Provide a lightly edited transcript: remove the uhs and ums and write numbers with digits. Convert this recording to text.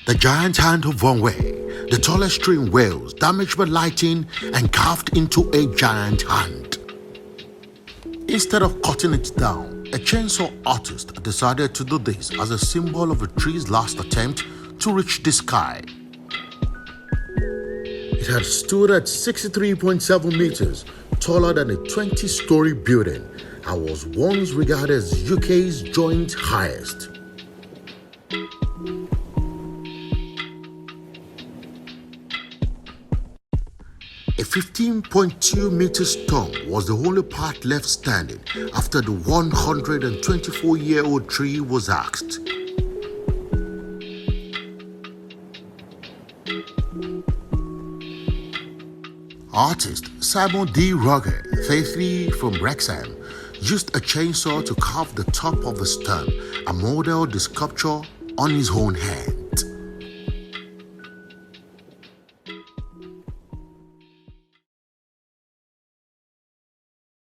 The giant Hand of Vyrnwy, the tallest tree in Wales, damaged by lightning and carved into a giant hand. Instead of cutting it down, a chainsaw artist decided to do this as a symbol of the tree's last attempt to reach the sky. It had stood at 63.7 meters, taller than a 20-story building, and was once regarded as UK's joint highest. A 15.2 meter stump was the only part left standing after the 124-year-old tree was axed. Artist Simon D. Rugged, 33 from Wrexham, used a chainsaw to carve the top of the stump and modeled the sculpture on his own hand.